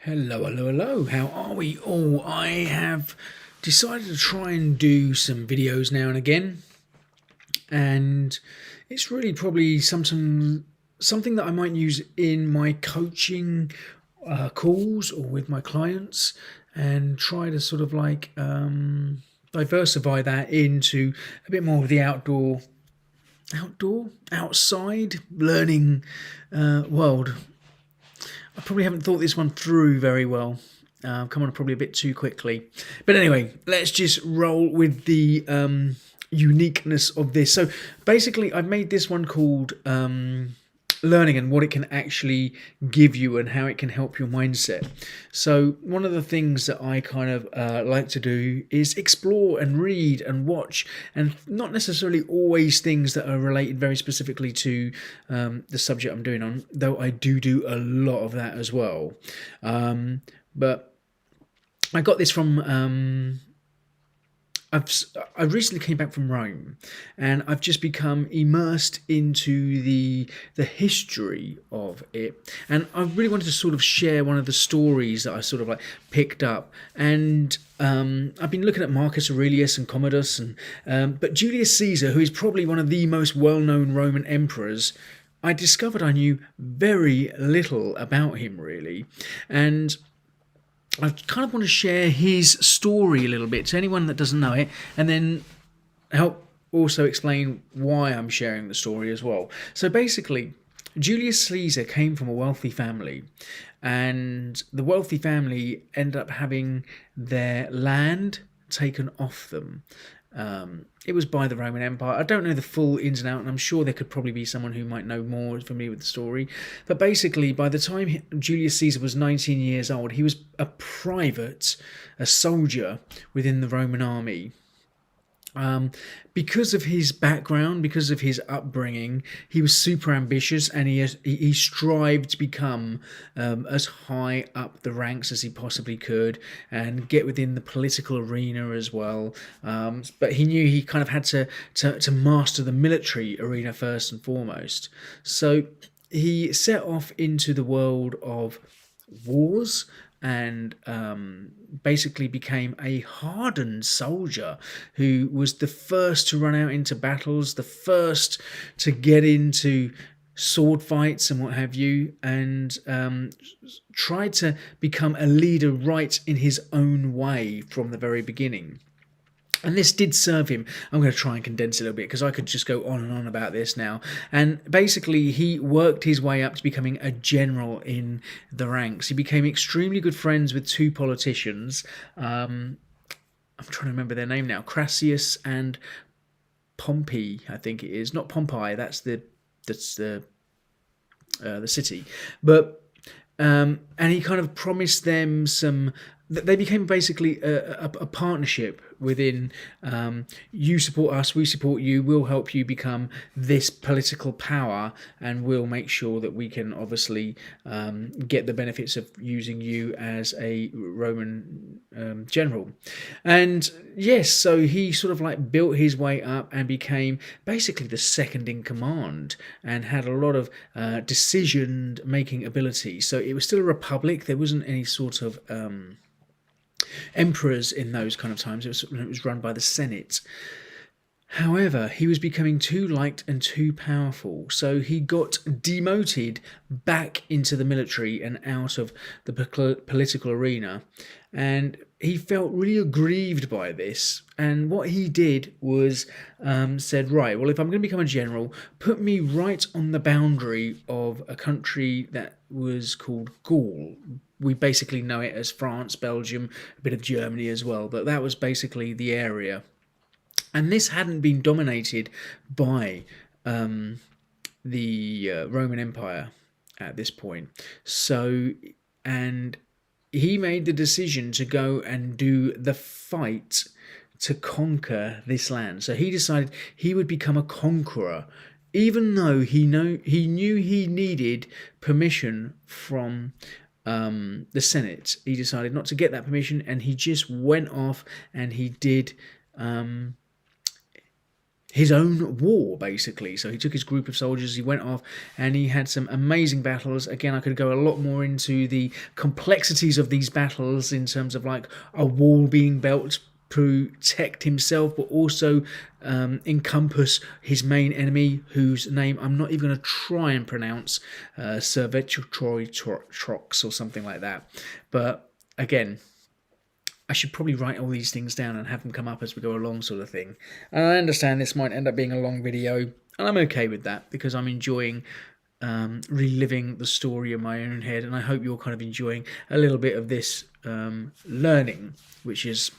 Hello, hello, hello. How are we all? I have decided to try and do some videos now and again, and it's really probably something that I might use in my coaching calls or with my clients, and try to sort of diversify that into a bit more of the outside learning world. I probably haven't thought this one through very well. Come on, probably a bit too quickly. But anyway, let's just roll with the uniqueness of this. So basically, I've made this one called learning and what it can actually give you and how it can help your mindset. So one of the things that I kind of like to do is explore and read and watch, and not necessarily always things that are related very specifically to the subject I'm doing on, though I do a lot of that as well. But I got this from I recently came back from Rome, and I've just become immersed into the history of it. And I really wanted to sort of share one of the stories that I sort of like picked up. And I've been looking at Marcus Aurelius and Commodus, and but Julius Caesar, who is probably one of the most well-known Roman emperors, I discovered I knew very little about him really, and I kind of want to share his story a little bit to anyone that doesn't know it, and then help also explain why I'm sharing the story as well. So basically, Julius Caesar came from a wealthy family, and the wealthy family ended up having their land taken off them. It was by the Roman Empire. I don't know the full ins and out, and I'm sure there could probably be someone who might know more familiar with the story. But basically, by the time Julius Caesar was 19 years old, he was a private, a soldier within the Roman army. Because of his background, because of his upbringing, he was super ambitious, and he strived to become as high up the ranks as he possibly could and get within the political arena as well. But he knew he kind of had to master the military arena first and foremost. So he set off into the world of wars, and basically became a hardened soldier who was the first to run out into battles, the first to get into sword fights and what have you, and tried to become a leader right in his own way from the very beginning. And this did serve him. I'm going to try and condense it a little bit because I could just go on and on about this now. And basically, he worked his way up to becoming a general in the ranks. He became extremely good friends with two politicians. I'm trying to remember their name now. Crassus and Pompey, I think it is. Not Pompeii. That's the city. But and he kind of promised them some. They became basically a partnership within, you support us, we support you, we'll help you become this political power, and we'll make sure that we can obviously get the benefits of using you as a Roman general. And yes, so he sort of like built his way up and became basically the second in command, and had a lot of decision making ability. So it was still a republic. There wasn't any sort of emperors in those kind of times. It was run by the Senate. However, he was becoming too liked and too powerful, so he got demoted back into the military and out of the political arena. And he felt really aggrieved by this. And what he did was said, right, well, if I'm going to become a general, put me right on the boundary of a country that was called Gaul. We basically know it as France, Belgium, a bit of Germany as well, but that was basically the area. And this hadn't been dominated by the Roman Empire at this point. So, and he made the decision to go and do the fight to conquer this land. So he decided he would become a conqueror, even though he knew he needed permission from the Senate. He decided not to get that permission, and he just went off and he did. his own war, basically. So he took his group of soldiers, he went off, and he had some amazing battles. Again, I could go a lot more into the complexities of these battles in terms of like a wall being built to protect himself, but also encompass his main enemy, whose name I'm not even going to try and pronounce, Servetrox or something like that. But again, I should probably write all these things down and have them come up as we go along, sort of thing. And I understand this might end up being a long video, and I'm okay with that because I'm enjoying reliving the story in my own head, and I hope you're kind of enjoying a little bit of this learning, which is,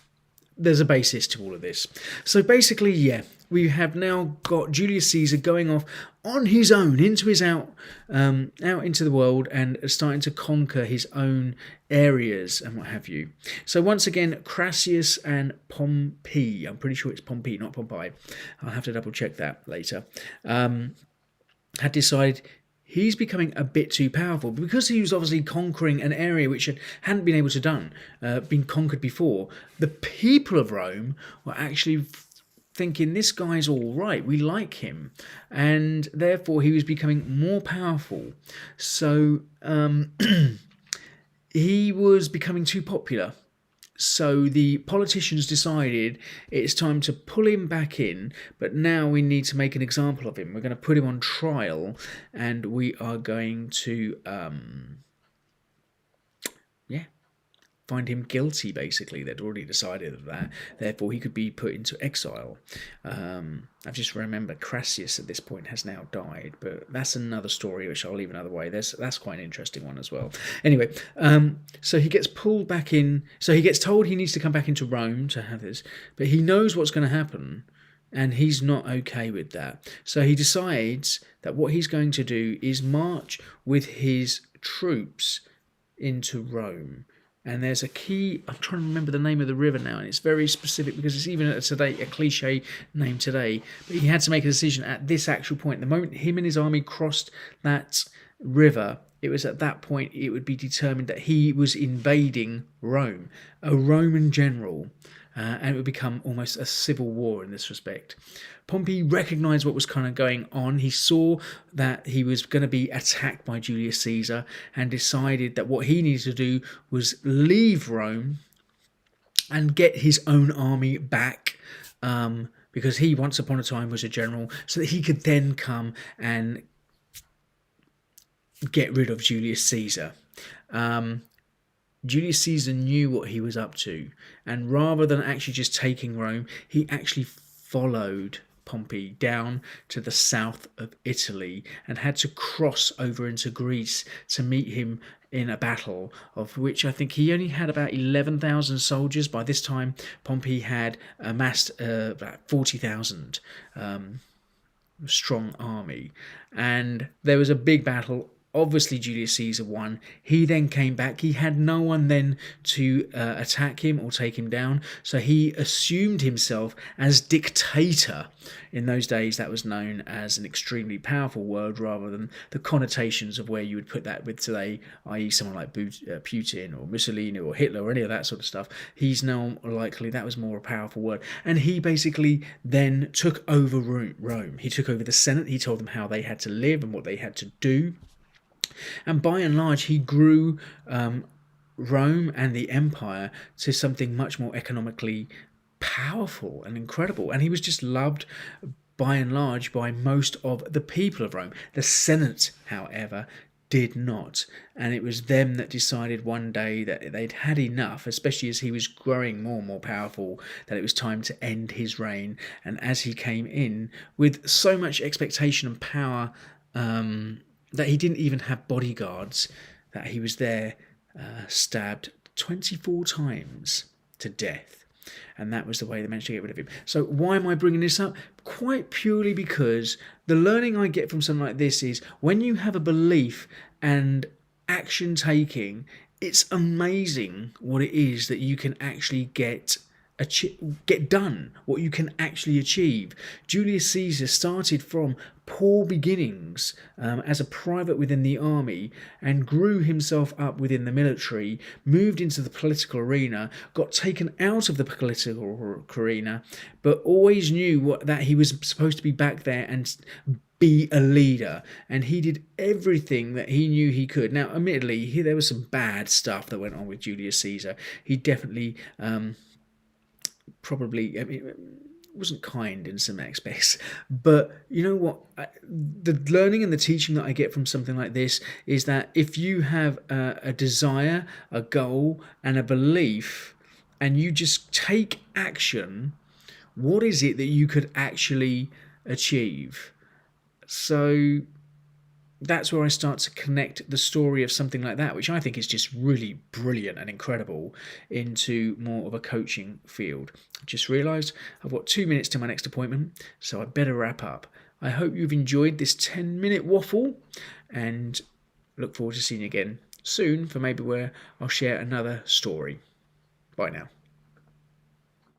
there's a basis to all of this. So basically, yeah, we have now got Julius Caesar going off on his own into his out into the world and starting to conquer his own areas and what have you. So once again, Crassus and Pompey, I'm pretty sure it's Pompey, not Pompeii. I'll have to double check that later. Had decided he's becoming a bit too powerful because he was obviously conquering an area which hadn't been able to been conquered before. The people of Rome were actually thinking, this guy's all right, we like him, and therefore he was becoming more powerful. So he was becoming too popular. So the politicians decided it's time to pull him back in, but now we need to make an example of him. We're going to put him on trial, and we are going to, find him guilty, basically. They'd already decided of that. Therefore, he could be put into exile. I've just remembered Crassus at this point has now died, but that's another story which I'll leave another way. That's quite an interesting one as well. Anyway, so he gets pulled back in. So he gets told he needs to come back into Rome to have this, but he knows what's going to happen, and he's not okay with that. So he decides that what he's going to do is march with his troops into Rome. And there's a key, I'm trying to remember the name of the river now, and it's very specific because it's even today a cliche name today. But he had to make a decision at this actual point. The moment him and his army crossed that river, it was at that point it would be determined that he was invading Rome, a Roman general, and it would become almost a civil war in this respect. Pompey recognised what was kind of going on. He saw that he was going to be attacked by Julius Caesar and decided that what he needed to do was leave Rome and get his own army back, because he once upon a time was a general, so that he could then come and get rid of Julius Caesar. Julius Caesar knew what he was up to, and rather than actually just taking Rome, he actually followed Pompey down to the south of Italy and had to cross over into Greece to meet him in a battle, of which I think he only had about 11,000 soldiers. By this time, Pompey had amassed about 40,000 strong army, and there was a big battle. Obviously, Julius Caesar won. He then came back. He had no one then to attack him or take him down. So he assumed himself as dictator. In those days, that was known as an extremely powerful word rather than the connotations of where you would put that with today, i.e. someone like Putin or Mussolini or Hitler or any of that sort of stuff. He's now likely that was more a powerful word. And he basically then took over Rome. He took over the Senate. He told them how they had to live and what they had to do. And by and large, he grew Rome and the empire to something much more economically powerful and incredible. And he was just loved by and large by most of the people of Rome. The Senate, however, did not. And it was them that decided one day that they'd had enough, especially as he was growing more and more powerful, that it was time to end his reign. And as he came in with so much expectation and power, that he didn't even have bodyguards, that he was there stabbed 24 times to death. And that was the way they managed to get rid of him. So why am I bringing this up? Quite purely because the learning I get from something like this is when you have a belief and action taking, it's amazing what it is that you can actually get get done, what you can actually achieve. Julius Caesar started from poor beginnings as a private within the army and grew himself up within the military, moved into the political arena, got taken out of the political arena, but always knew that he was supposed to be back there and be a leader, and he did everything that he knew he could. Now, admittedly, there was some bad stuff that went on with Julius Caesar. He definitely probably, I mean, wasn't kind in some aspects, but you know what, the learning and the teaching that I get from something like this is that if you have a desire, a goal, and a belief, and you just take action, what is it that you could actually achieve? So that's where I start to connect the story of something like that, which I think is just really brilliant and incredible, into more of a coaching field. I just realised I've got 2 minutes to my next appointment, so I better wrap up. I hope you've enjoyed this 10-minute waffle, and look forward to seeing you again soon for maybe where I'll share another story. Bye now.